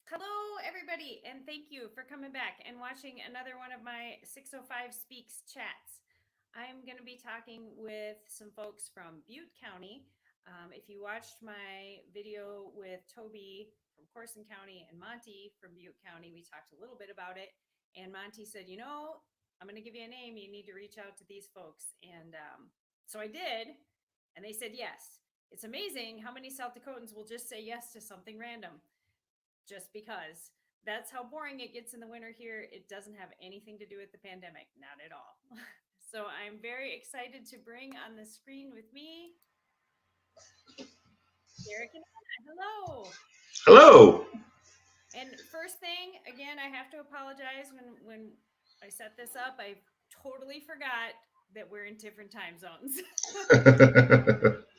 Hello, everybody, and thank you for coming back and watching another one of my 605 Speaks chats. I'm going to be talking with some folks from Butte County. If you watched my video with Toby from Corson County and Monty from Butte County, we talked a little bit about it. And Monty said, I'm going to give you a name. You need to reach out to these folks. And so I did, and they said yes. It's amazing how many South Dakotans will just say yes to something random. Just because that's how boring it gets in the winter here. It doesn't have anything to do with the pandemic, not at all. So I'm very excited to bring on the screen with me Derek and Anna. Hello. Hello. And first thing, again, I have to apologize when I set this up. I totally forgot that we're in different time zones.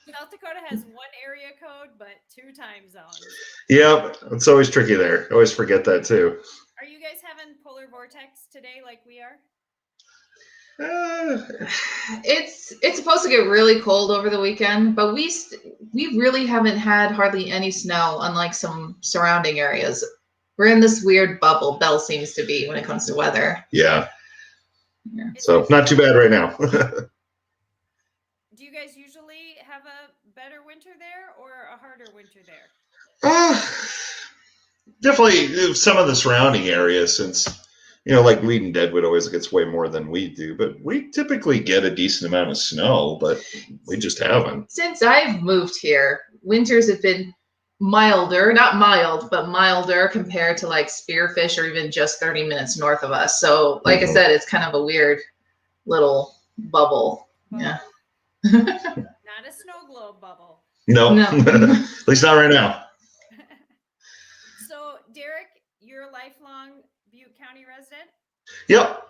South Dakota has one area code, but 2 time zones. Yep, it's always tricky there. I always forget that too. Are you guys having polar vortex today like we are? It's supposed to get really cold over the weekend, but we really haven't had hardly any snow, unlike some surrounding areas. We're in this weird bubble. Bell seems to be when it comes to weather. Yeah. So not too bad right now. Do you guys usually have a better winter there or a harder winter there? Definitely some of the surrounding areas, since like Weed and Deadwood always gets way more than we do, but we typically get a decent amount of snow, but we just haven't. Since I've moved here, winters have been milder, not mild, but milder compared to like Spearfish or even just 30 minutes north of us. So like I said, it's kind of a weird little bubble. Yeah. Not a snow globe bubble. No. At least not right now. So Derek, you're a lifelong Butte County resident? Yep.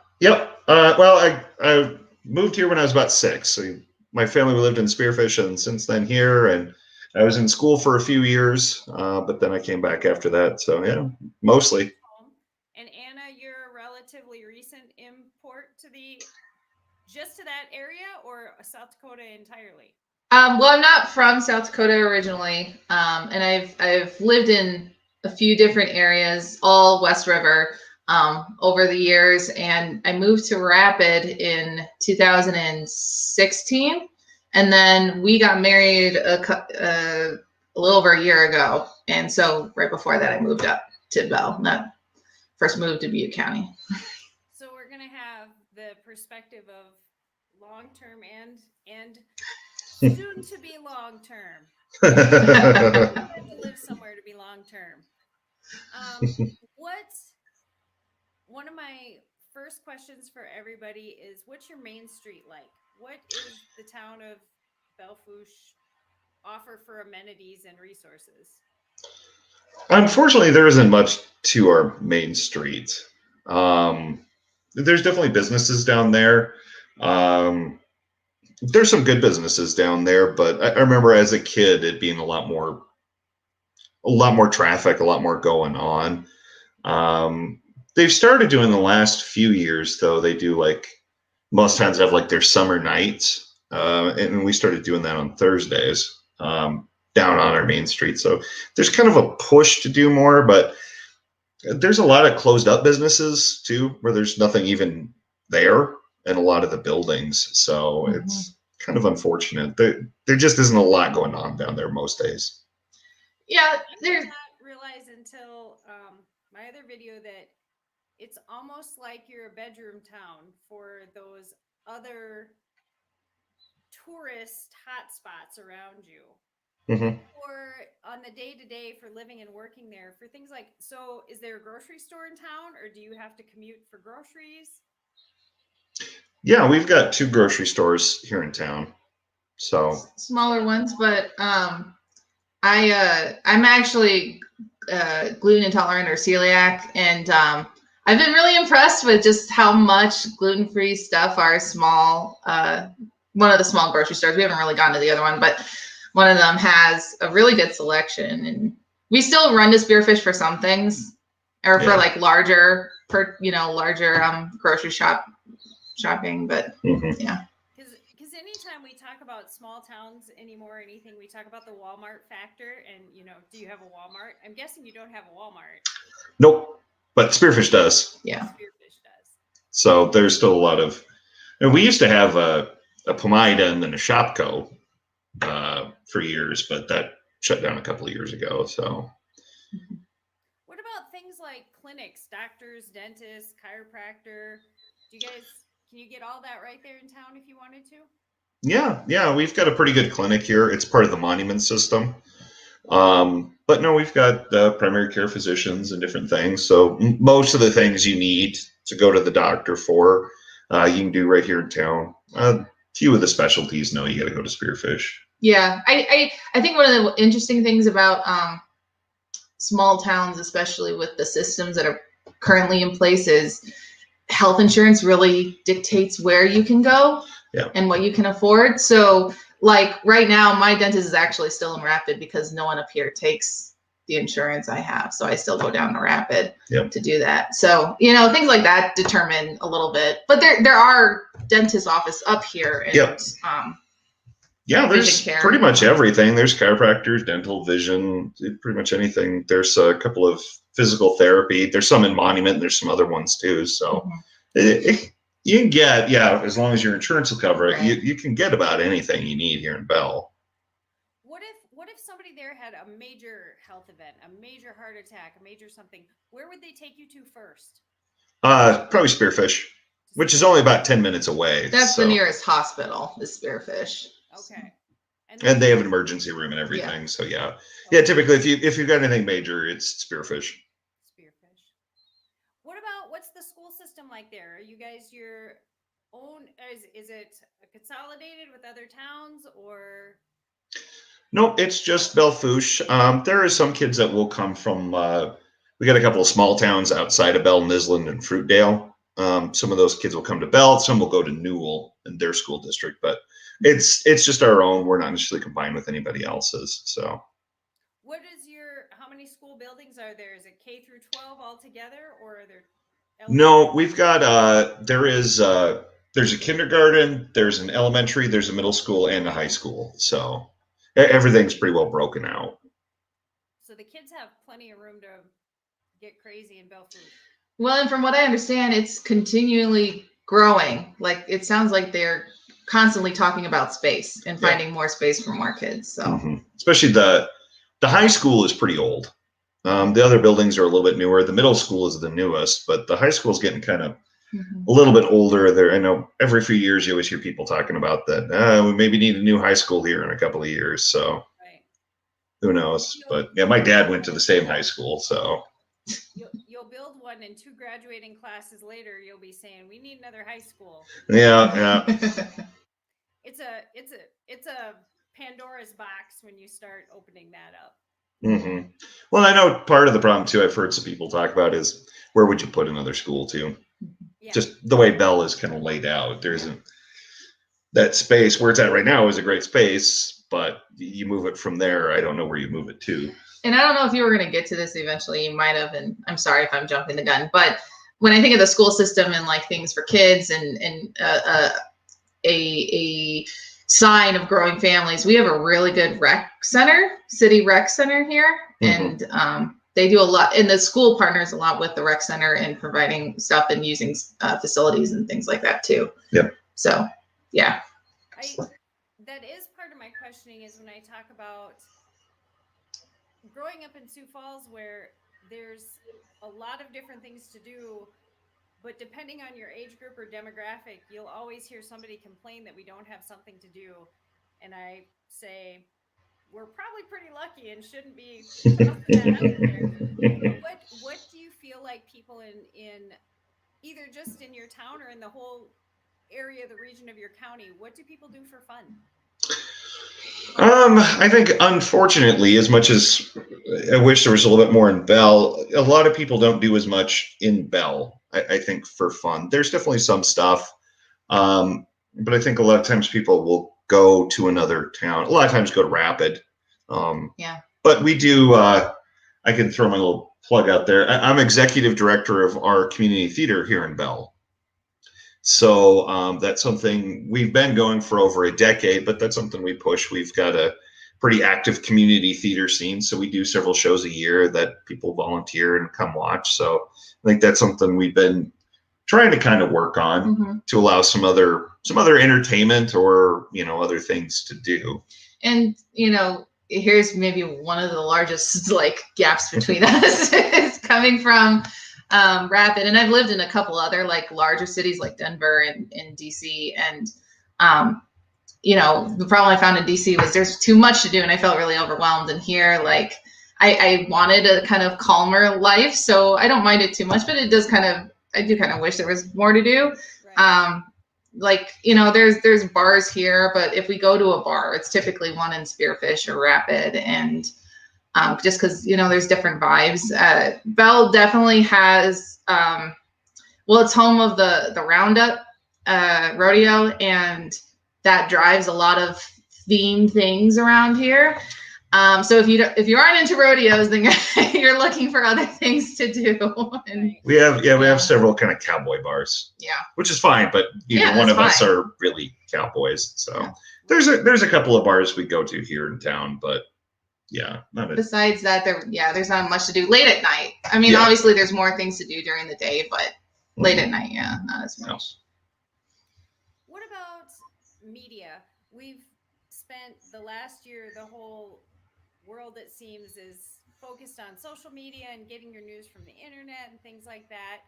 Well, I moved here when I was about 6. So my family lived in Spearfish, and since then here, and I was in school for a few years, but then I came back after that. So yeah, mostly. And Anna, you're a relatively recent import to just to that area, or South Dakota entirely? Well, I'm not from South Dakota originally, and I've lived in a few different areas, all West River, over the years, and I moved to Rapid in 2016, and then we got married a little over a year ago, and so right before that I moved up to Bell, not first moved to Butte County. So we're gonna have the perspective of long-term and soon to be long-term. You have to live somewhere to be long-term. One of my first questions for everybody is, what's your main street like? What is the town of Belfouche offer for amenities and resources? Unfortunately, there isn't much to our main street. There's definitely businesses down there. There's some good businesses down there, but I remember as a kid it being a lot more traffic, a lot more going on. They've started doing the last few years, though. They do most times have their summer nights, and we started doing that on Thursdays down on our main street. So there's kind of a push to do more, but there's a lot of closed up businesses too, where there's nothing even there in a lot of the buildings. So it's kind of unfortunate. There just isn't a lot going on down there most days. Yeah, I did not realize until my other video that it's almost like you're a bedroom town for those other tourist hotspots around you. Or on the day-to-day for living and working there, for things like, so is there a grocery store in town, or do you have to commute for groceries? Yeah, we've got 2 grocery stores here in town. So smaller ones, but I'm actually gluten intolerant or celiac, and I've been really impressed with just how much gluten-free stuff our small one of the small grocery stores, we haven't really gotten to the other one, but one of them has a really good selection. And we still run to Spearfish for some things, or for larger grocery shopping, but yeah. Because any anytime we talk about small towns anymore, anything, we talk about the Walmart factor. And, do you have a Walmart? I'm guessing you don't have a Walmart. Nope, but Spearfish does. Yeah. Spearfish does. So there's still a lot of, and we used to have a Pomida and then a Shopco for years, but that shut down a couple of years ago. So. What about things like clinics, doctors, dentists, chiropractor? Can you get all that right there in town if you wanted to? Yeah, we've got a pretty good clinic here. It's part of the monument system. But no, we've got primary care physicians and different things. So most of the things you need to go to the doctor for, you can do right here in town. A few of the specialties, no, you got to go to Spearfish. Yeah, I think one of the interesting things about small towns, especially with the systems that are currently in place, is health insurance really dictates where you can go and what you can afford. So like right now, my dentist is actually still in Rapid because no one up here takes the insurance I have. So I still go down to Rapid to do that. So, things like that determine a little bit, but there are dentist office up here. And, there's pretty much everything. There's chiropractors, dental, vision, pretty much anything. There's a couple of physical therapy. There's some in Monument. There's some other ones too. So you can get, as long as your insurance will cover it, you can get about anything you need here in Bell. What if somebody there had a major health event, a major heart attack, a major something? Where would they take you to first? Probably Spearfish, which is only about 10 minutes away. That's the nearest hospital, is Spearfish. Okay. And they have an emergency room and everything. So typically if you've got anything major, it's Spearfish. What's the school system like there? Are you guys your own? Is it consolidated with other towns or? Nope, it's just Belle-Fourche. There are some kids that will come from. We got a couple of small towns outside of Bell, Nisland, and Fruitdale. Some of those kids will come to Bell. Some will go to Newell in their school district, but it's just our own. We're not necessarily combined with anybody else's. So. How many school buildings are there? Is it K through 12 altogether, or are there? No, we've got there's a kindergarten, there's an elementary, there's a middle school, and a high school. So everything's pretty well broken out. So the kids have plenty of room to get crazy in Belle-Fourche. Well, and from what I understand, it's continually growing. Like it sounds like they're constantly talking about space and finding more space for more kids. So especially the high school is pretty old. The other buildings are a little bit newer. The middle school is the newest, but the high school is getting kind of a little bit older. There, I know every few years you always hear people talking about that. We maybe need a new high school here in a couple of years. So who knows? But my dad went to the same high school, so. You'll build one, and 2 graduating classes later, you'll be saying, "We need another high school." Yeah. It's a Pandora's box when you start opening that up. Well, I know part of the problem too, I've heard some people talk about, is where would you put another school to? Just the way Bell is kind of laid out. There isn't that space where it's at right now is a great space, but you move it from there. I don't know where you move it to. And I don't know if you were going to get to this eventually. You might have, and I'm sorry if I'm jumping the gun, but when I think of the school system and like things for kids and a sign of growing families, we have a really good city rec center here. And they do a lot, and the school partners a lot with the rec center and providing stuff and using facilities and things like that too. So that is part of my questioning, is when I talk about growing up in Sioux Falls, where there's a lot of different things to do, but depending on your age group or demographic, you'll always hear somebody complain that we don't have something to do. And I say, we're probably pretty lucky and shouldn't be tossing that out there. What do you feel like people in either just in your town or in the whole area, the region of your county, what do people do for fun? I think, unfortunately, as much as I wish there was a little bit more in Bell, a lot of people don't do as much in Bell, I think, for fun. There's definitely some stuff, but I think a lot of times people will go to another town. A lot of times go to Rapid. But we do, I can throw my little plug out there. I'm executive director of our community theater here in Bell. So that's something we've been going for over a decade, but that's something we push. We've got a pretty active community theater scene, so we do several shows a year that people volunteer and come watch. So I think that's something we've been trying to kind of work on to allow some other entertainment or other things to do. And here's maybe one of the largest like gaps between us is coming from Rapid, and I've lived in a couple other like larger cities like Denver and DC, and the problem I found in DC was there's too much to do, and I felt really overwhelmed. And here, like I wanted a kind of calmer life, so I don't mind it too much, but I do kind of wish there was more to do. Right. There's bars here, but if we go to a bar, it's typically one in Spearfish or Rapid, and just because there's different vibes. Bell definitely has it's home of the Roundup rodeo, and that drives a lot of themed things around here. So if you aren't into rodeos, then you're looking for other things to do. And we have several kind of cowboy bars. Yeah, which is fine, but neither one of us are really cowboys. So there's a couple of bars we go to here in town, but besides that, there's not much to do late at night. I mean, obviously there's more things to do during the day, but late at night, not as much. No. What about media? We've spent the last year, the whole world, it seems, is focused on social media and getting your news from the internet and things like that.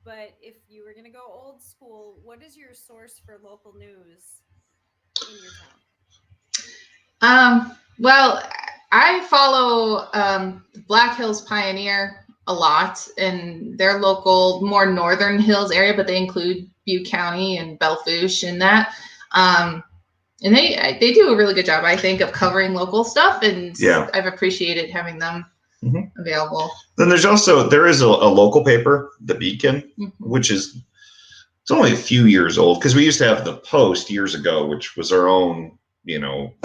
But if you were going to go old school, what is your source for local news in your town? Well, I follow Black Hills Pioneer a lot, and their local, more northern hills area, but they include Butte County and Belfouche and that. And they do a really good job, I think, of covering local stuff, and I've appreciated having them available. Then there is a local paper, the Beacon, which it's only a few years old, because we used to have the Post years ago, which was our own,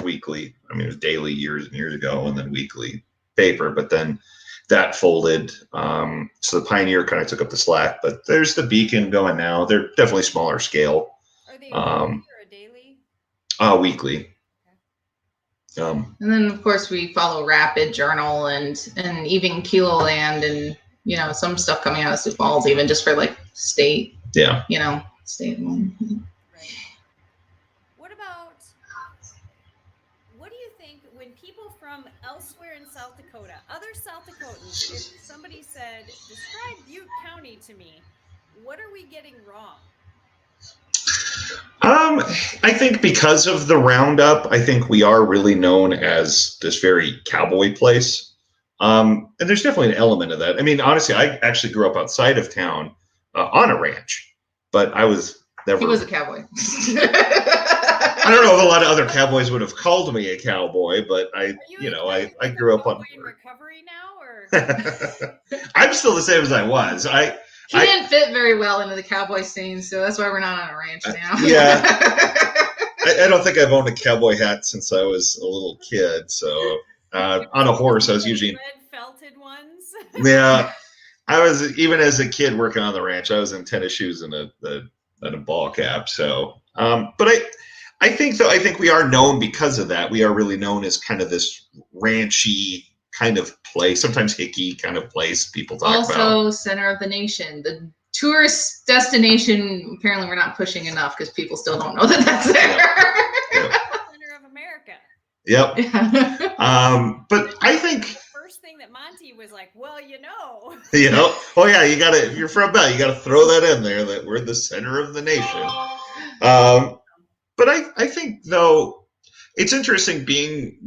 weekly. I mean, it was daily years and years ago, and then weekly paper. But then that folded, so the Pioneer kind of took up the slack. But there's the Beacon going now. They're definitely smaller scale. Are they a daily? Weekly. And then of course we follow Rapid Journal and even Keloland, and some stuff coming out of Sioux Falls, even just for like state. Yeah. State. Right. What do you think when people from elsewhere in South Dakota, other South Dakotans, if somebody said, describe Butte County to me, what are we getting wrong? I think because of the Roundup, I think we are really known as this very cowboy place. And there's definitely an element of that. I mean, honestly, I actually grew up outside of town on a ranch, but I was never. He was a cowboy. I don't know if a lot of other cowboys would have called me a cowboy, but I grew up on. In recovery now, or I'm still the same as I was. He didn't fit very well into the cowboy scene, so that's why we're not on a ranch now. Yeah. I don't think I've owned a cowboy hat since I was a little kid. So on a horse, I was usually red felted ones. Yeah, I was, even as a kid working on the ranch, I was in tennis shoes and a ball cap. So, but I think we are known because of that. We are really known as kind of this ranchy kind of place, sometimes hicky kind of place people talk about. Also, center of the nation, the tourist destination. Apparently, we're not pushing enough because people still don't know that that's there. Yeah. Center of America. Yep. Yeah. But I think the first thing that Monty was like, well, oh yeah, if you're from Bell, you gotta throw that in there, that we're the center of the nation. But I think though, it's interesting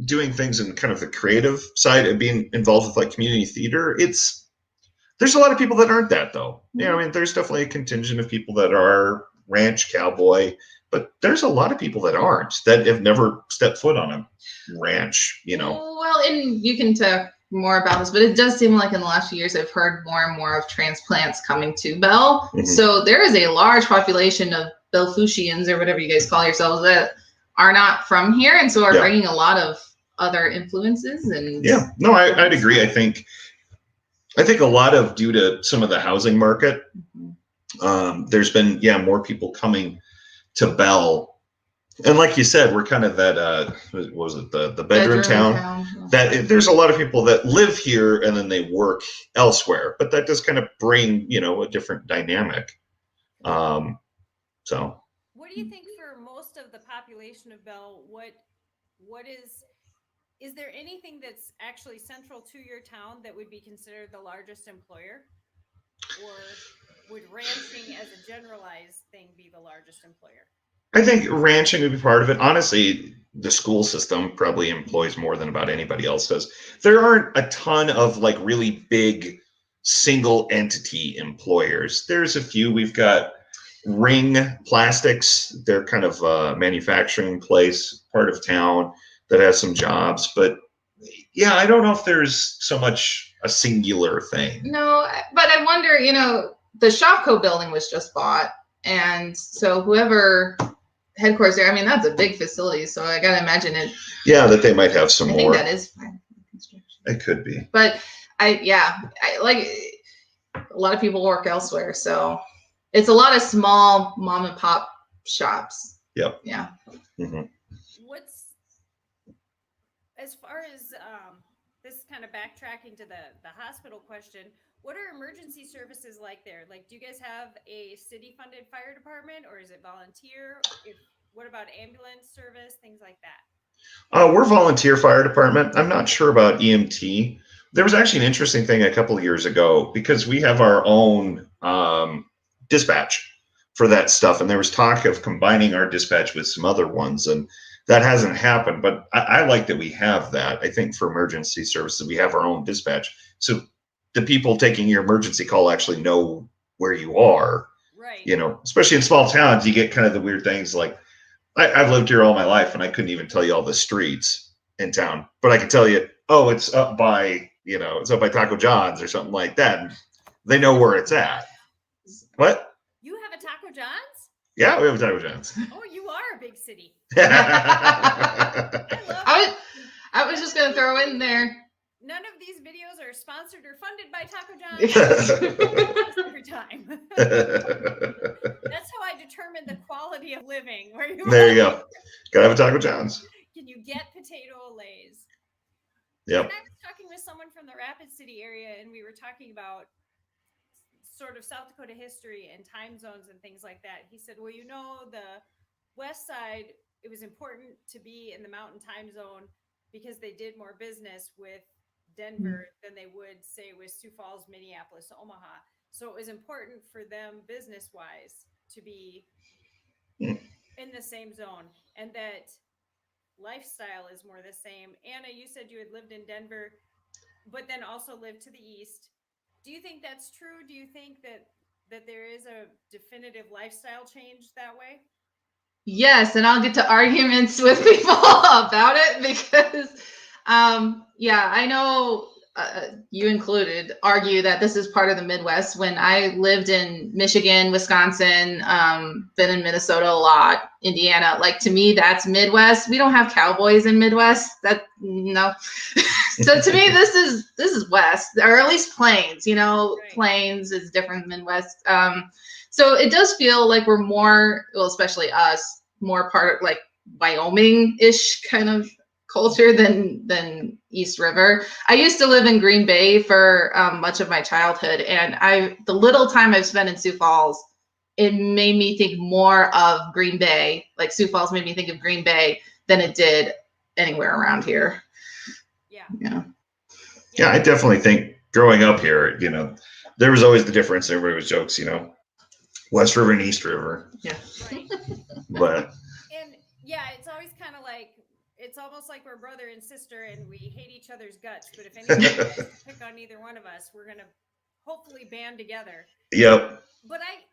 doing things in kind of the creative side and being involved with like community theater. There's a lot of people that aren't that though. I mean, there's definitely a contingent of people that are ranch cowboy, but there's a lot of people that aren't, that have never stepped foot on a ranch, Well, and you can talk more about this, but it does seem like in the last few years, I've heard more and more of transplants coming to Bell. Mm-hmm. So there is a large population of Belfouchians, or whatever you guys call yourselves, that are not from here, and so are bringing a lot of other influences. And I'd agree. I think a lot of due to some of the housing market, there's been more people coming to Bell. And like you said, we're kind of that what was it, the bedroom town? That there's a lot of people that live here and then they work elsewhere, but that does kind of bring a different dynamic. So what do you think for most of the population of Bell? What is there anything that's actually central to your town that would be considered the largest employer, or would ranching as a generalized thing be the largest employer? I think ranching would be part of it. Honestly, the school system probably employs more than about anybody else does. There aren't a ton of like really big single entity employers. There's a few. We've got Ring Plastics. They're kind of a manufacturing place, part of town that has some jobs. But yeah, I don't know if there's so much a singular thing. No, but I wonder, the Shopco building was just bought. And so whoever headquarters there, I mean, that's a big facility. So I got to imagine it. Yeah, that they might have some more. I think that is fine. It could be. But I like a lot of people work elsewhere. So it's a lot of small mom and pop shops. Yep. Yeah. Mm-hmm. What's, as far as this kind of backtracking to the hospital question, what are emergency services like there? Like, do you guys have a city-funded fire department, or is it volunteer? What about ambulance service, things like that? We're volunteer fire department. I'm not sure about EMT. There was actually an interesting thing a couple of years ago because we have our own dispatch for that stuff, and there was talk of combining our dispatch with some other ones, and that hasn't happened. But I like that we have that. I think for emergency services, we have our own dispatch, so the people taking your emergency call actually know where you are. Right. Especially in small towns, you get kind of the weird things like I've lived here all my life and I couldn't even tell you all the streets in town, but I could tell you, oh, it's up by Taco John's or something like that. And they know where it's at. What? You have a Taco John's? Yeah, we have a Taco John's. Oh, you are a big city. I was just going to throw in there. None of these videos are sponsored or funded by Taco John's. Every time. That's how I determine the quality of living. There you go. Gotta have a Taco John's. Can you get potato Lays? Yep. And I was talking with someone from the Rapid City area, and we were talking about sort of South Dakota history and time zones and things like that. He said, well, the west side, it was important to be in the mountain time zone because they did more business with Denver than they would say with Sioux Falls, Minneapolis, Omaha. So it was important for them business wise to be in the same zone, and that lifestyle is more the same. Anna, you said you had lived in Denver, but then also lived to the east. Do you think that's true? Do you think that there is a definitive lifestyle change that way? Yes, and I'll get to arguments with people about it because I know you included argue that this is part of the Midwest. When I lived in Michigan, Wisconsin, been in Minnesota a lot, Indiana, like to me, that's Midwest. We don't have cowboys in Midwest. No. So to me, this is West, or at least Plains, right. Plains is different than Midwest. So it does feel like we're more, well, especially us, more part of like Wyoming-ish kind of culture than East River. I used to live in Green Bay for much of my childhood, and the little time I've spent in Sioux Falls, it made me think more of Green Bay. Like Sioux Falls made me think of Green Bay than it did anywhere around here. Yeah, I definitely think growing up here, there was always the difference. Everybody was jokes, West River and East River. Yeah. Right. But it's always kind of like, it's almost like we're brother and sister and we hate each other's guts. But if anyone tries to pick on either one of us, we're going to hopefully band together. Yep. But I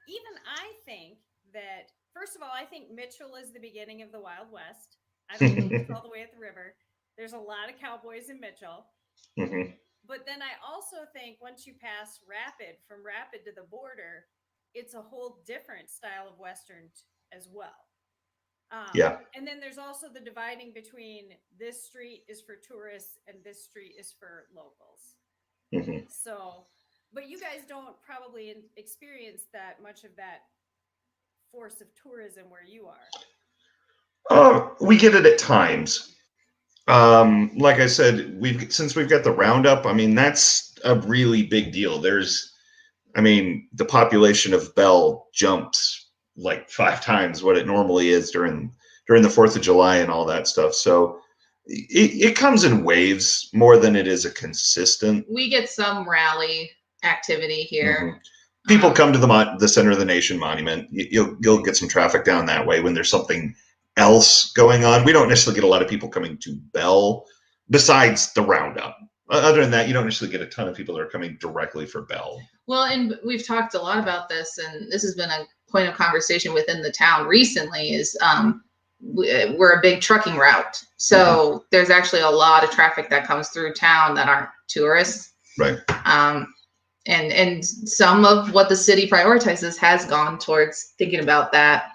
think that, first of all, I think Mitchell is the beginning of the Wild West. I don't think it's all the way at the river. There's a lot of cowboys in Mitchell. Mm-hmm. But then I also think once you pass Rapid, from Rapid to the border, it's a whole different style of Western as well. And then there's also the dividing between this street is for tourists and this street is for locals. Mm-hmm. So But you guys don't probably experience that much of that force of tourism where you are. We get it at times. Like I said, since we've got the roundup, I mean, that's a really big deal. The population of Bell jumps like 5 times what it normally is during the 4th of July and all that stuff. So it comes in waves more than it is a consistent. We get some rally activity here. Mm-hmm. People come to the Center of the Nation monument. You'll get some traffic down that way when there's something else going on. We don't necessarily get a lot of people coming to Bell besides the roundup. Other than that, you don't necessarily get a ton of people that are coming directly for Bell. Well, and we've talked a lot about this, and this has been a point of conversation within the town recently, is we're a big trucking route. So there's actually a lot of traffic that comes through town that aren't tourists. Right. And some of what the city prioritizes has gone towards thinking about that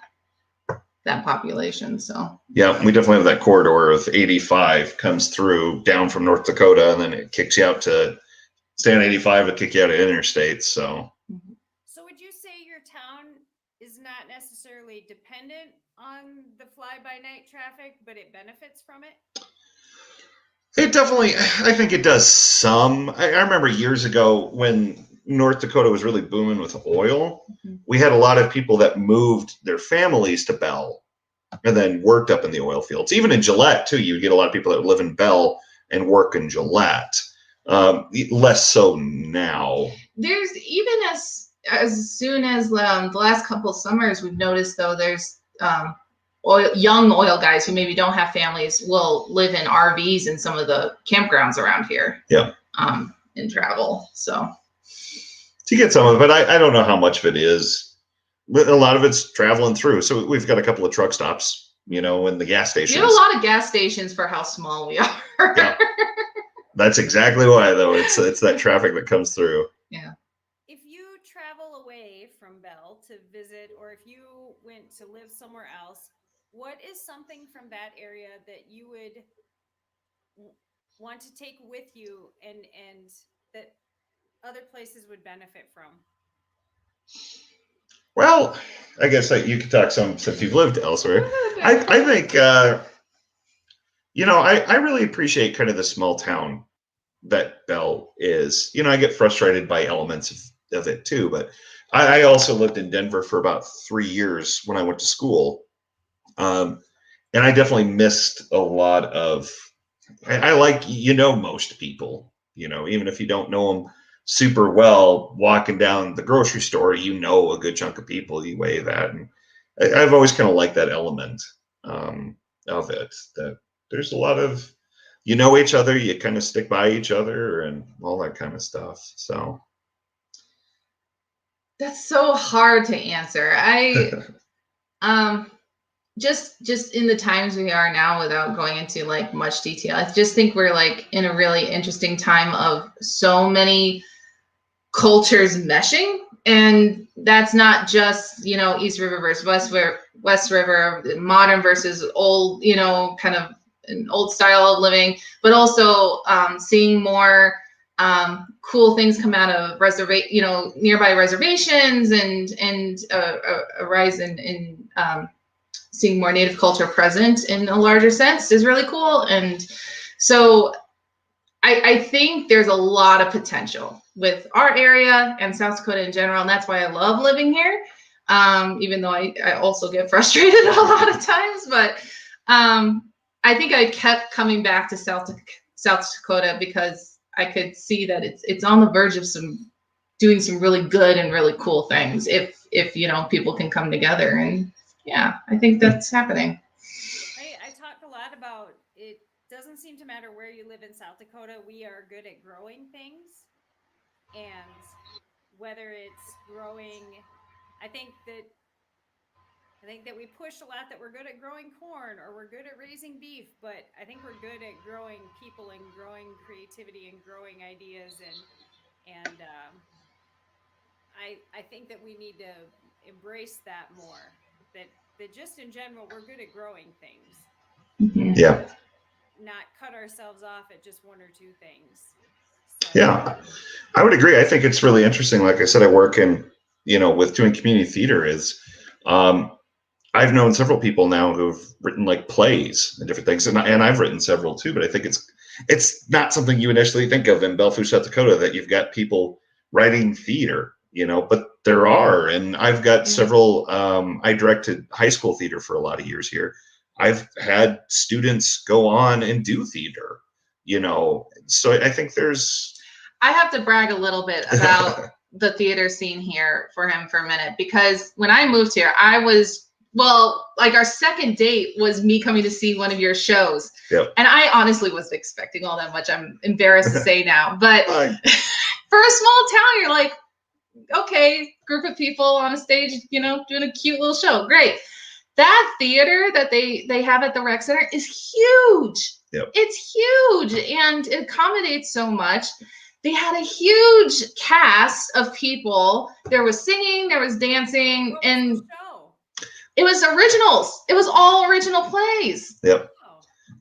population. So yeah, we definitely have that corridor of 85 comes through down from North Dakota, and then it kicks you out to stay on 85 and kick you out of interstate. So would you say your town is not necessarily dependent on the fly-by-night traffic, but it benefits from it? It definitely, I think it does some. I remember years ago when North Dakota was really booming with oil, we had a lot of people that moved their families to Bell and then worked up in the oil fields. Even in Gillette, too, you get a lot of people that live in Bell and work in Gillette. Less so now. There's even as soon as the last couple of summers, we've noticed, though, there's young oil guys who maybe don't have families will live in RVs in some of the campgrounds around here. Yeah. And travel. So to get some of it, but I don't know how much of it is. A lot of it's traveling through. So we've got a couple of truck stops, and the gas stations. We have a lot of gas stations for how small we are. Yeah. That's exactly why, though. It's that traffic that comes through. Yeah. If you travel away from Bell to visit, or if you went to live somewhere else, what is something from that area that you would want to take with you and that other places would benefit from? Well, I guess you could talk some since you've lived elsewhere. I think, I really appreciate kind of the small town that Bell is. I get frustrated by elements of it too, but I also lived in Denver for about 3 years when I went to school. And I definitely missed a lot of, I like, most people, even if you don't know them super well, walking down the grocery store, a good chunk of people, you wave at. And I've always kind of liked that element of it, that there's a lot of, each other, you kind of stick by each other and all that kind of stuff. So that's so hard to answer. Just in the times we are now, without going into like much detail, I just think we're like in a really interesting time of so many cultures meshing, and that's not just East River versus West River, modern versus old, kind of an old style of living, but also seeing more cool things come out of nearby reservations, and a rise in seeing more Native culture present in a larger sense is really cool. And so I think there's a lot of potential with our area and South Dakota in general, and that's why I love living here, even though I also get frustrated a lot of times. But I think I kept coming back to South Dakota because I could see that it's on the verge of doing some really good and really cool things if people can come together. And yeah, I think that's happening. I talk a lot about it. Doesn't seem to matter where you live in South Dakota. We are good at growing things, and whether it's growing, I think that we push a lot that we're good at growing corn or we're good at raising beef, but I think we're good at growing people and growing creativity and growing ideas, and I think that we need to embrace that more. That just in general, we're good at growing things. Mm-hmm. Not cut ourselves off at just one or two things. So. Yeah. I would agree. I think it's really interesting. Like I said, I work in, with doing community theater is, um, I've known several people now who've written like plays and different things, and I've written several too. But I think it's not something you initially think of in Belfast, South Dakota, that you've got people writing theater, but there are, and I've got several. I directed high school theater for a lot of years here. I've had students go on and do theater, So I think there's. I have to brag a little bit about the theater scene here for him for a minute, because when I moved here, like our second date was me coming to see one of your shows. Yep. And I honestly wasn't expecting all that much. I'm embarrassed to say now, but for a small town, you're like, okay, group of people on a stage, doing a cute little show. Great. That theater that they have at the rec center is huge. Yep. It's huge, and it accommodates so much. They had a huge cast of people. There was singing, there was dancing, and it was originals. It was all original plays. Yep.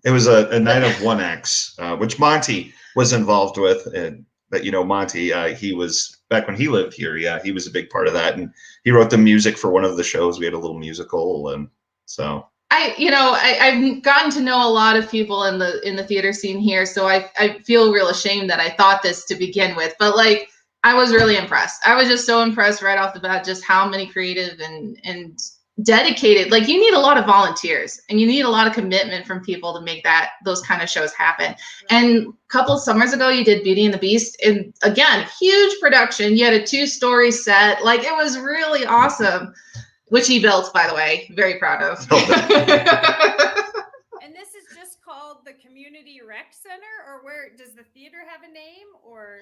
It was a night of one acts, which Monty was involved with. And Monty, he was back when he lived here. Yeah, he was a big part of that, and he wrote the music for one of the shows. We had a little musical, and so. I've gotten to know a lot of people in the theater scene here, so I feel real ashamed that I thought this to begin with, but like I was really impressed. I was just so impressed right off the bat, just how many creative and dedicated. Like, you need a lot of volunteers and you need a lot of commitment from people to make those kind of shows happen. And a couple of summers ago, you did Beauty and the Beast, and again, huge production. You had a 2-story set. Like, it was really awesome. Which he built, by the way. Very proud of. And this is just called the Community Rec Center, or where does the theater have a name, or?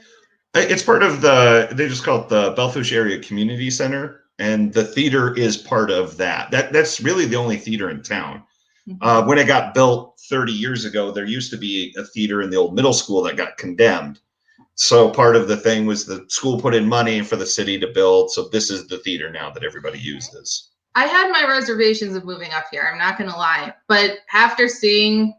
It's part of they just call it the Belfast Area Community Center, and the theater is part of that. That's really the only theater in town. Mm-hmm. When it got built 30 years ago, there used to be a theater in the old middle school that got condemned. So part of the thing was the school put in money for the city to build. So this is the theater now that everybody uses. I had my reservations of moving up here. I'm not going to lie. But after seeing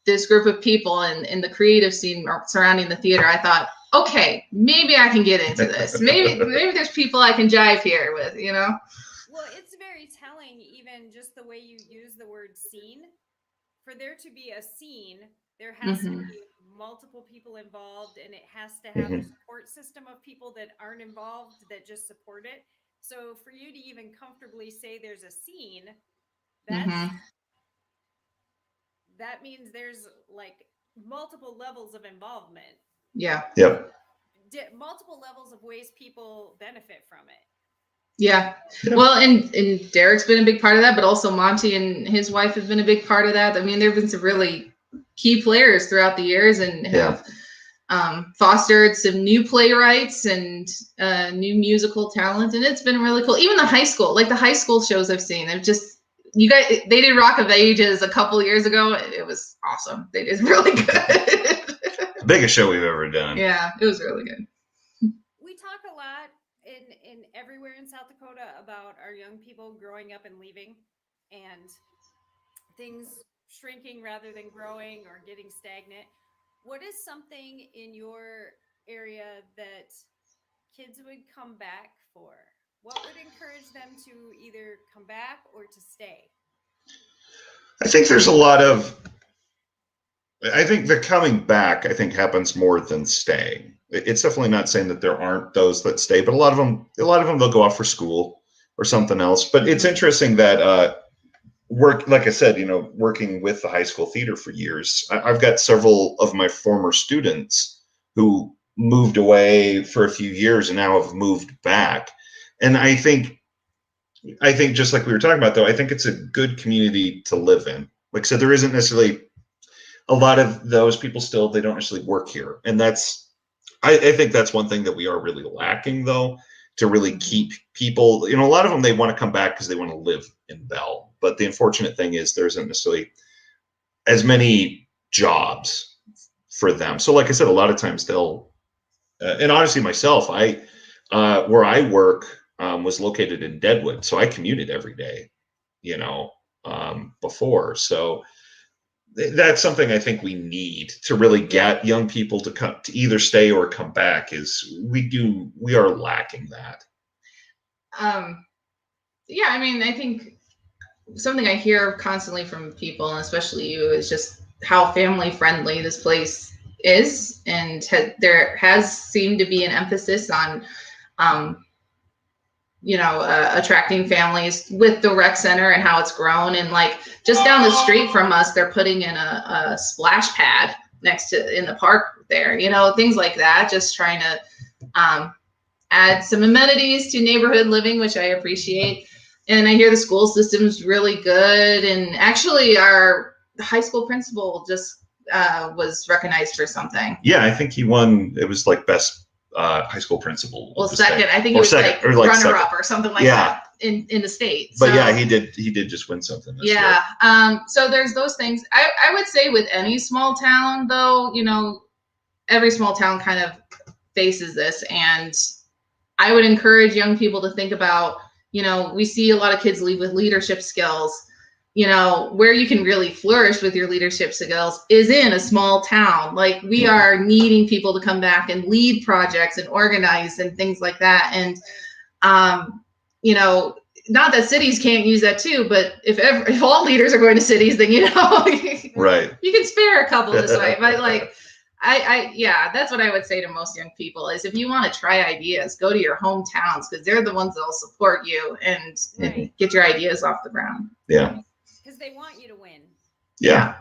this group of people and the creative scene surrounding the theater, I thought, okay, maybe I can get into this. Maybe there's people I can jive here with, Well, it's very telling, even just the way you use the word scene. For there to be a scene, there has to be multiple people involved, and it has to have a support system of people that aren't involved that just support it. So for you to even comfortably say there's a scene, that means there's like multiple levels of involvement. Yeah. Yep. Multiple levels of ways people benefit from it. Yeah. Well, and Derek's been a big part of that, but also Monty and his wife have been a big part of that. I mean, there have been some really key players throughout the years, and have fostered some new playwrights and new musical talent, and it's been really cool. Even the high school shows I've seen, they did Rock of Ages a couple years ago. It was awesome. They did really good. Biggest show we've ever done. Yeah, it was really good. We talk a lot in everywhere in South Dakota about our young people growing up and leaving, and things shrinking rather than growing or getting stagnant. What is something in your area that kids would come back for? What would encourage them to either come back or to stay? I think the coming back, happens more than staying. It's definitely not saying that there aren't those that stay, but a lot of them they'll go off for school or something else. But it's interesting that like I said, working with the high school theater for years, I've got several of my former students who moved away for a few years and now have moved back. And I think just like we were talking about, though, I think it's a good community to live in. Like I said, there isn't necessarily a lot of those people still, they don't necessarily work here. And I think that's one thing that we are really lacking, though, to really keep people, a lot of them, they want to come back because they want to live in Bell. But the unfortunate thing is there isn't necessarily as many jobs for them. So like I said, a lot of times they'll, and honestly myself, where I work was located in Deadwood. So I commuted every day, before. So that's something I think we need to really get young people to come to either stay or come back. Is we are lacking that. Yeah, I mean, I think something I hear constantly from people, and especially you, is just how family friendly this place is, and there has seemed to be an emphasis on, attracting families with the rec center and how it's grown. And like just down the street from us, they're putting in a splash pad next to in the park there, things like that, just trying to add some amenities to neighborhood living, which I appreciate. And I hear the school system's really good. And actually our high school principal just was recognized for something. Yeah, I think he won. It was like best high school principal. Well, second. I think he was like runner-up or something like that in the state. But yeah, he did just win something this year. So there's those things. I would say with any small town, though, every small town kind of faces this. And I would encourage young people to think about, we see a lot of kids leave with leadership skills. Where you can really flourish with your leadership skills is in a small town. Like we are needing people to come back and lead projects and organize and things like that. And, not that cities can't use that too, but if all leaders are going to cities, then, right. You can spare a couple this way. But like, that's what I would say to most young people is if you want to try ideas, go to your hometowns because they're the ones that'll support you and get your ideas off the ground. Yeah. Because they want you to win. Yeah.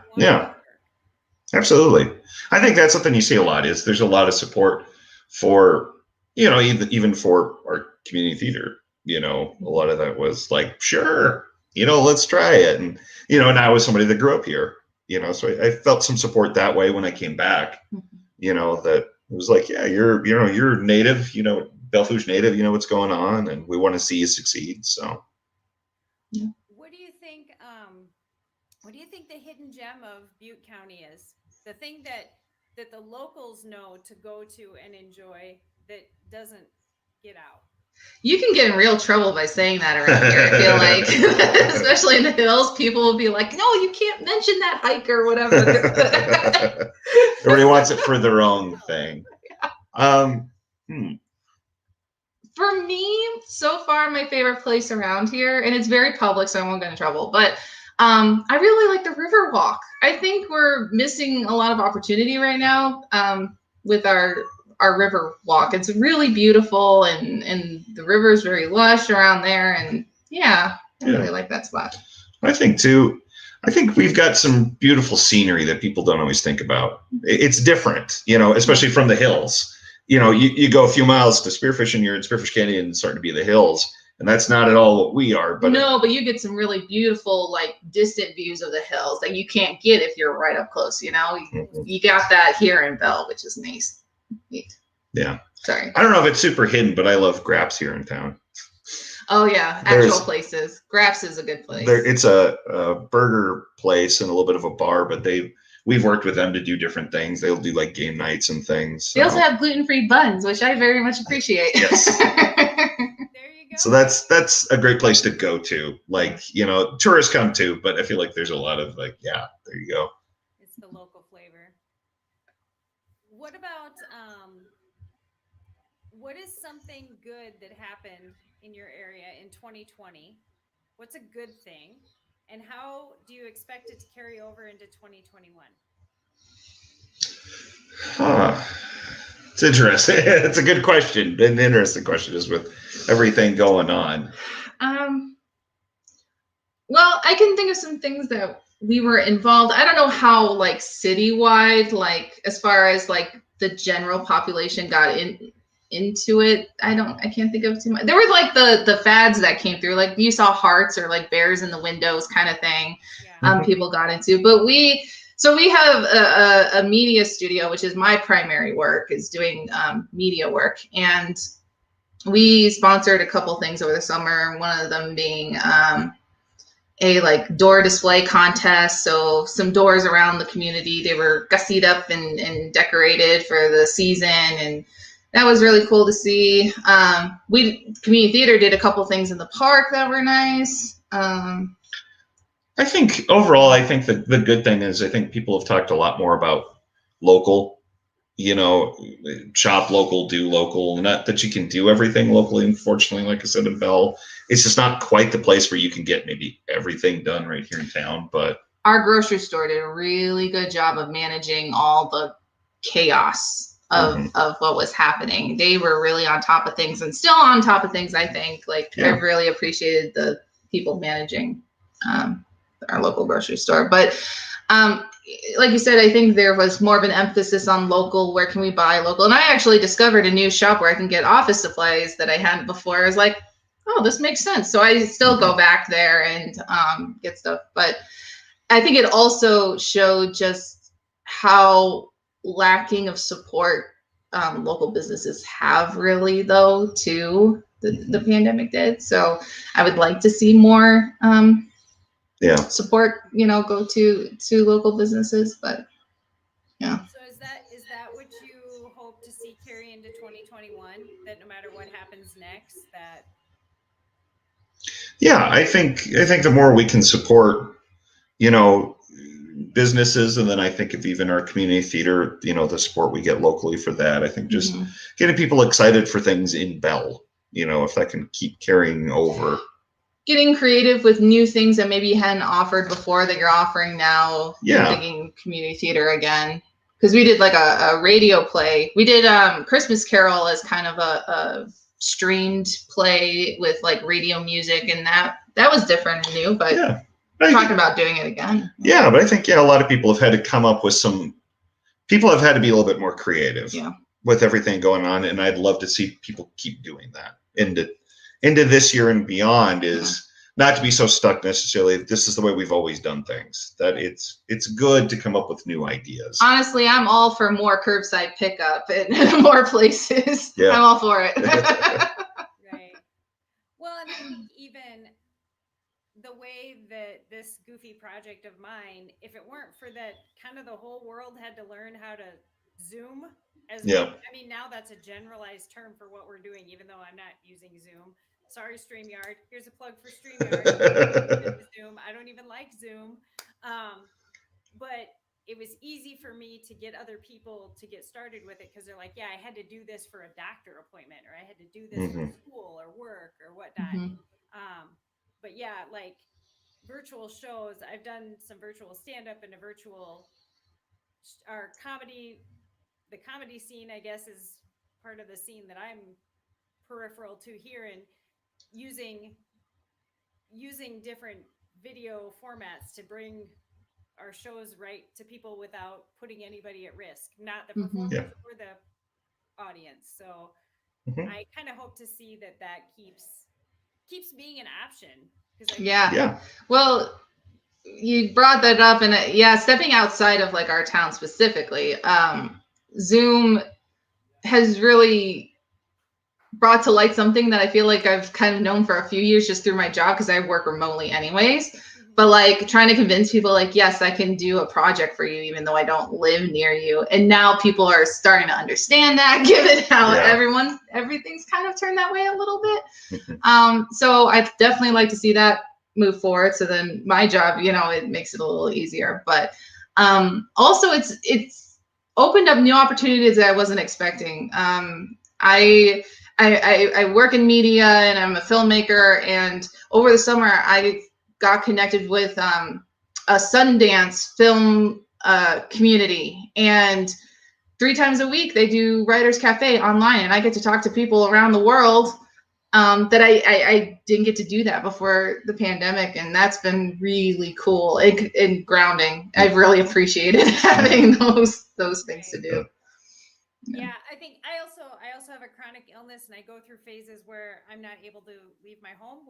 Absolutely. I think that's something you see a lot is there's a lot of support for, even for our community theater, a lot of that was like, sure, let's try it. And, and I was somebody that grew up here, so I felt some support that way when I came back, that it was like, yeah, you're native, Belle-Fourche native, what's going on and we want to see you succeed. So. Yeah. What do you think the hidden gem of Butte County is? The thing that the locals know to go to and enjoy that doesn't get out? You can get in real trouble by saying that around here, I feel like. Especially in the hills, people will be like, no, you can't mention that hike or whatever. Everybody wants it for their own thing. For me, so far, my favorite place around here, and it's very public, so I won't get in trouble, but I really like the river walk. I think we're missing a lot of opportunity right now with our river walk. It's really beautiful, and the river is very lush around there. And I really like that spot. I think too. I think we've got some beautiful scenery that people don't always think about. It's different, especially from the hills. You go a few miles to spearfishing, you're in Spearfish Canyon, starting to be the hills. And that's not at all what we are. But but you get some really beautiful, like distant views of the hills that you can't get if you're right up close. You got that here in Bell, which is nice. Neat. Yeah. Sorry. I don't know if it's super hidden, but I love Graps here in town. Oh yeah, actual places. Graps is a good place. It's a burger place and a little bit of a bar, but we've worked with them to do different things. They'll do like game nights and things. So. They also have gluten-free buns, which I very much appreciate. Yes. So that's a great place to go to. Like, tourists come too, but I feel like there's a lot of like, there you go. It's the local flavor. What about, what is something good that happened in your area in 2020? What's a good thing? And how do you expect it to carry over into 2021? It's interesting. It's a good question. An interesting question just with everything going on. Well, I can think of some things that we were involved. I don't know how like citywide, like as far as like the general population got into it. I can't think of too much. There were like the fads that came through, like you saw hearts or like bears in the windows kind of thing. People got into, but we have a media studio, which is my primary work, is doing media work. And we sponsored a couple things over the summer, one of them being a like door display contest. So some doors around the community, they were gussied up and decorated for the season. And that was really cool to see. Community theater did a couple things in the park that were nice. I think overall, I think the good thing is I think people have talked a lot more about local, you know, shop local, do local. Not that you can do everything locally. Unfortunately, like I said, in Bell, it's just not quite the place where you can get maybe everything done right here in town. But our grocery store did a really good job of managing all the chaos of what was happening. They were really on top of things and still on top of things, I think. Like, I really appreciated the people managing our local grocery store. But like you said, I think there was more of an emphasis on local. Where can we buy local? And I actually discovered a new shop where I can get office supplies that I hadn't before. I was like, oh, this makes sense. So I still go back there and get stuff. But I think it also showed just how lacking of support local businesses have really, though, too, the pandemic did. So I would like to see more support, go to local businesses. But yeah. So is that what you hope to see carry into 2021? That no matter what happens next, that I think the more we can support, businesses, and then I think if even our community theater, the support we get locally for that, I think just getting people excited for things in Bell, if that can keep carrying over. Getting creative with new things that maybe you hadn't offered before that you're offering now. Yeah. Thinking community theater again. Because we did like a radio play. We did Christmas Carol as kind of a streamed play with like radio music, and that was different and new, but talking about doing it again. Yeah, but I think a lot of people have had to come up with people have had to be a little bit more creative with everything going on, and I'd love to see people keep doing that into this year and beyond. Is not to be so stuck necessarily. This is the way we've always done things. That it's good to come up with new ideas. Honestly, I'm all for more curbside pickup and more places. Yeah. I'm all for it. Right. Well, and I think even the way that this goofy project of mine, if it weren't for that, kind of the whole world had to learn how to Zoom as well. I mean, now that's a generalized term for what we're doing, even though I'm not using Zoom. Sorry, StreamYard. Here's a plug for StreamYard. Zoom. I don't even like Zoom. But it was easy for me to get other people to get started with it because they're like, yeah, I had to do this for a doctor appointment, or I had to do this for school or work or whatnot. But yeah, like virtual shows, I've done some virtual stand-up and our comedy, the comedy scene, I guess, is part of the scene that I'm peripheral to here, and using different video formats to bring our shows right to people without putting anybody at risk, not the performers or the audience. So I kind of hope to see that keeps being an option. Well, you brought that up, and stepping outside of like our town specifically, Zoom has really brought to light something that I feel like I've kind of known for a few years just through my job, because I work remotely anyways. But like trying to convince people like, yes, I can do a project for you even though I don't live near you. And now people are starting to understand that, given how everything's kind of turned that way a little bit. So I'd definitely like to see that move forward. So then my job, it makes it a little easier. But also it's opened up new opportunities that I wasn't expecting. I work in media and I'm a filmmaker, and over the summer I got connected with a Sundance film community, and 3 times a week they do Writers Cafe online, and I get to talk to people around the world that I didn't get to do that before the pandemic, and that's been really cool and grounding. I've really appreciated having those things to do. Yeah, I think I also have a chronic illness, and I go through phases where I'm not able to leave my home,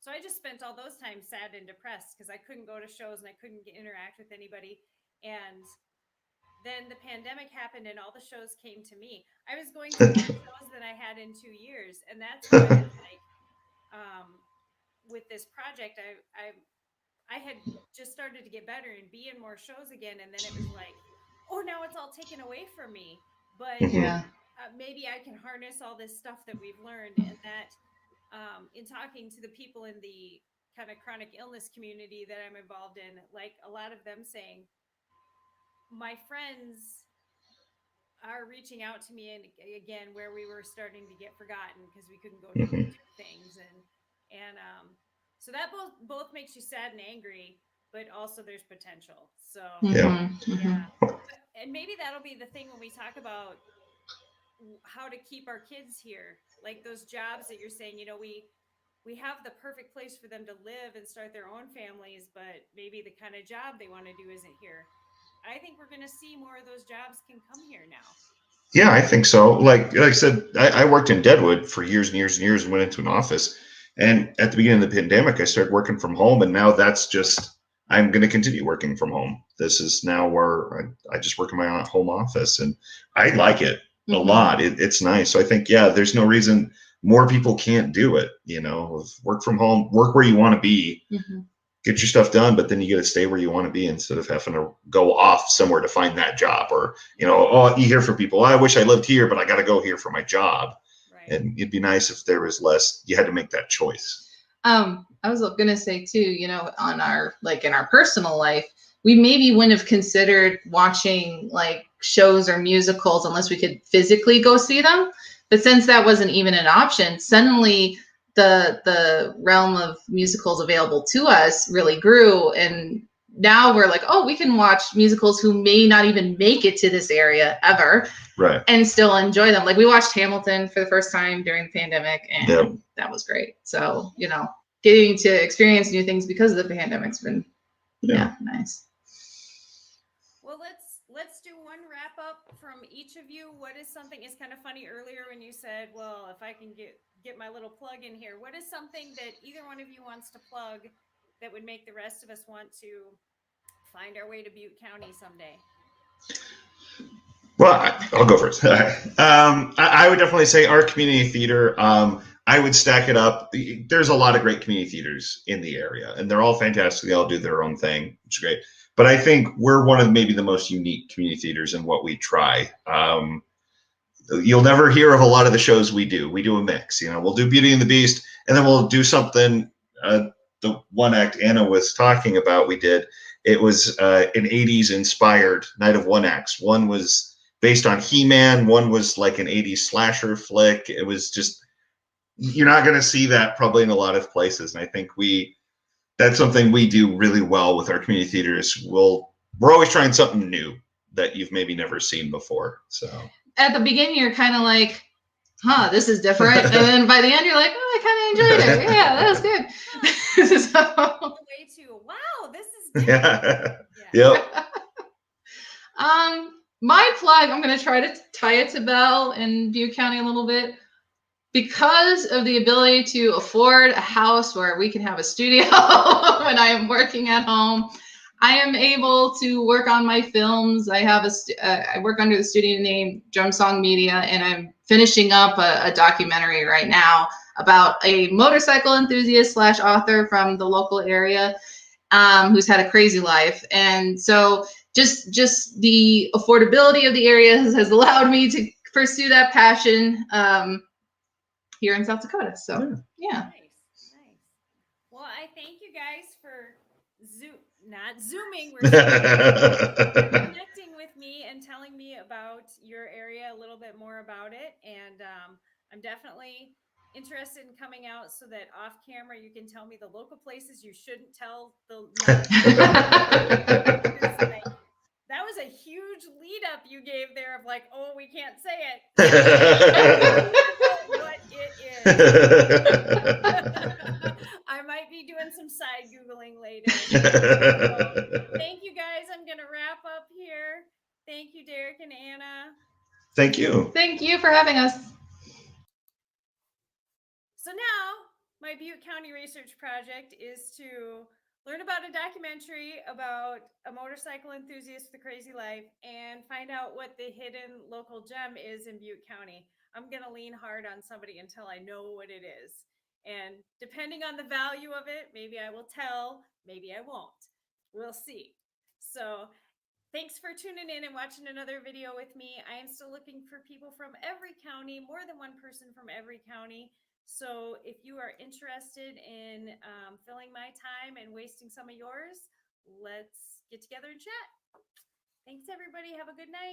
so I just spent all those times sad and depressed because I couldn't go to shows and I couldn't interact with anybody. And then the pandemic happened and all the shows came to me. I was going to more shows than I had in 2 years. And that's why like with this project, I had just started to get better and be in more shows again. And then it was like, oh, now it's all taken away from me. But maybe I can harness all this stuff that we've learned, and that in talking to the people in the kind of chronic illness community that I'm involved in, like a lot of them saying, my friends are reaching out to me, and again, where we were starting to get forgotten because we couldn't go Hmm. do things, and so that both makes you sad and angry, but also there's potential. So Yeah. yeah, and maybe that'll be the thing when we talk about how to keep our kids here, like those jobs that you're saying, we have the perfect place for them to live and start their own families, but maybe the kind of job they want to do isn't here. I think we're going to see more of those jobs can come here now. Yeah, I think so. Like I said, I worked in Deadwood for years and years and years and went into an office. And at the beginning of the pandemic, I started working from home. And now that's just, I'm going to continue working from home. This is now where I just work in my own home office and I like it a lot. It's nice. So I think, yeah, there's no reason more people can't do it. Work from home, work where you want to be, get your stuff done, but then you get to stay where you want to be instead of having to go off somewhere to find that job. Or, oh, you hear from people, I wish I lived here, but I got to go here for my job. Right. And it'd be nice if there was less, you had to make that choice. I was going to say too, on our, like in our personal life, we maybe wouldn't have considered watching like shows or musicals unless we could physically go see them. But since that wasn't even an option, suddenly the realm of musicals available to us really grew. And now we're like, oh, we can watch musicals who may not even make it to this area ever. Right. And still enjoy them. Like we watched Hamilton for the first time during the pandemic, and that was great. So, getting to experience new things because of the pandemic's been nice. Well, let's do one wrap up from each of you. What is something? It's kind of funny earlier when you said, well, if I can get my little plug in here, what is something that either one of you wants to plug that would make the rest of us want to find our way to Butte County someday? Well, I'll go first. I would definitely say our community theater. I would stack it up. There's a lot of great community theaters in the area, and they're all fantastic. They all do their own thing, which is great. But I think we're one of maybe the most unique community theaters in what we try. You'll never hear of a lot of the shows we do. We do a mix. We'll do Beauty and the Beast, and then we'll do something. The one act Anna was talking about, we did. It was an '80s inspired night of one acts. One was based on He-Man. One was like an '80s slasher flick. It was just, you're not going to see that probably in a lot of places. And I think that's something we do really well with our community theaters. We're always trying something new that you've maybe never seen before. So at the beginning, you're kind of like, this is different. And then by the end, you're like, oh, I kind of enjoyed it. Yeah, that was good. So, way too, wow, this is different. Yep. My plug, I'm going to try to tie it to Belle and Butte County a little bit. Because of the ability to afford a house where we can have a studio when I am working at home, I am able to work on my films. I have I work under the studio name Drum Song Media, and I'm finishing up a documentary right now about a motorcycle enthusiast / author from the local area who's had a crazy life. And so just the affordability of the area has allowed me to pursue that passion here in South Dakota. So yeah. Nice. Well, I thank you guys for not zooming. We're connecting with me and telling me about your area, a little bit more about it. And I'm definitely interested in coming out so that off camera you can tell me the local places you shouldn't tell the that was a huge lead up you gave there of like, oh, we can't say it. What it is. I might be doing some side Googling later. So, thank you guys. I'm going to wrap up here. Thank you, Derek and Anna. Thank you. Thank you for having us. So now my Butte County research project is to learn about a documentary about a motorcycle enthusiast with a crazy life and find out what the hidden local gem is in Butte County. I'm going to lean hard on somebody until I know what it is. And depending on the value of it, maybe I will tell, maybe I won't. We'll see. So thanks for tuning in and watching another video with me. I am still looking for people from every county, more than one person from every county. So if you are interested in filling my time and wasting some of yours, let's get together and chat. Thanks, everybody. Have a good night.